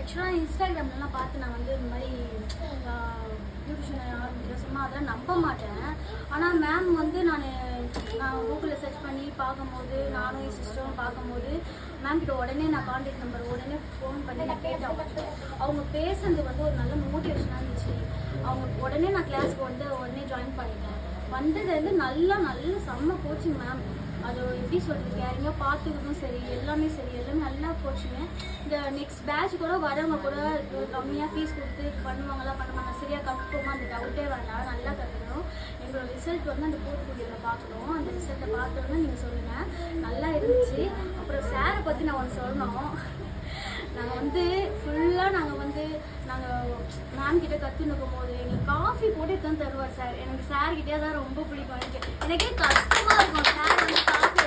ஆக்சுவலாக இன்ஸ்டாகிராம்லாம் பார்த்து நான் வந்து இந்த மாதிரி பியூட்டிஷியன் ஆரம்பிக்கிறேன் சும்மா அதெல்லாம் நம்ப மாட்டேன். ஆனால் மேம் வந்து நான் கூகுளில் சர்ச் பண்ணி பார்க்கும்போது நானும் என் சிஸ்டரும் பார்க்கும்போது மேம் கிட்ட உடனே நான் கான்டாக்ட் நம்பர் உடனே ஃபோன் பண்ணி நான் கேட்டேன். அவங்க பேசுறது வந்து ஒரு நல்ல மோட்டிவேஷனாக இருந்துச்சு. அவங்க உடனே நான் கிளாஸ்க்கு வந்து உடனே ஜாயின் பண்ணிட்டேன். வந்ததுலேருந்து நல்ல செம்ம கோச்சிங் மேம். அது எப்படி சொல்கிறது, கேரிங்காக பார்த்துக்கிறதும் சரி எல்லாமே நல்லா கோச்சிங்க. இந்த நெக்ஸ்ட் பேட்ச் கூட வரவங்க கூட கம்மியாக ஃபீஸ் கொடுத்து பண்ணுவாங்களா சரியாக கற்றுக்கோமா அந்த டவுட்டே வேண்டாம், நல்லா கற்றுக்கணும். எங்களோட ரிசல்ட் வந்து அந்த போர்ட்ஃபோலியோவில் பார்க்கணும். அந்த ரிசல்ட்டை பார்த்தோன்னா நீங்கள் சொல்லுங்கள், நல்லா இருந்துச்சு. அப்புறம் சாரை பற்றி நான் ஒன்று சொல்லணும். நாங்கள் வந்து ஃபுல்லாக நாங்கள் மேம் கிட்டே கற்றுனுக்கும் போது எங்களுக்கு காஃபி போட்டு தான் தருவார் சார். எனக்கு சார்கிட்டே தான் ரொம்ப பிடிக்கும். எனக்கே கஷ்டமாக இருக்கும். சார் வந்து காஃபி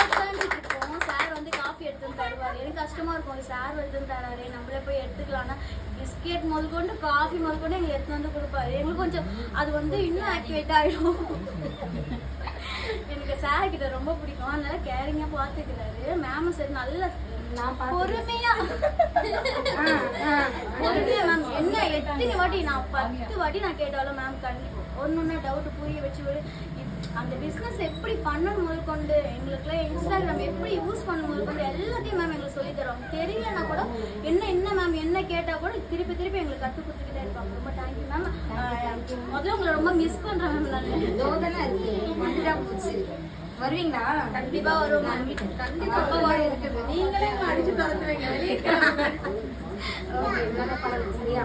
உட்காந்துருப்போம், சார் வந்து காஃபி எடுத்து தருவார். எனக்கு கஷ்டமாக இருக்கும், சார் எடுத்து தராரு நம்மளே போய் எடுத்துக்கலான்னா பிஸ்கெட் முதற்கொண்டு காஃபி முதற்கொண்டு எங்களுக்கு எடுத்து வந்து கொடுப்பாரு. எங்களுக்கு கொஞ்சம் அது வந்து இன்னும் ஆக்டிவேட் ஆகிடும். எனக்கு சார் கிட்ட ரொம்ப பிடிக்கும், அதனால கேரிங்காக பார்த்துக்கிறாரு. மேமும் சரி நல்ல பொறுமையா மேம் என்ன எத்தனை வாட்டி நான் 10 வாட்டி நான் கேட்டாலும் மேம் கண்டிப்பா ஒன்னொன்னா டவுட் புரிய வச்சு அந்த பிஸ்னஸ் எப்படி பண்ணணும் முதற்கொண்டு எங்களுக்குலாம் இன்ஸ்டாகிராம் எப்படி யூஸ் பண்ணணும் முதற்கொண்டு எல்லாத்தையும் மேம் எங்களுக்கு சொல்லி தருவாங்க. தெரியலன்னா கூட என்ன மேம் என்ன கேட்டால் கூட திருப்பி எங்களுக்கு கற்றுக் கொடுத்துக்கிட்டே இருப்பாங்க. ரொம்ப தேங்க்யூ மேம். முதல்ல உங்களை ரொம்ப மிஸ் பண்ணுறேன் மேம். நான் வருவீங்களா? கண்டிப்பா வருவோம். கண்டிப்பா இருக்குது. நீங்களே அடிச்சு தரத்துவீங்க. சரியா?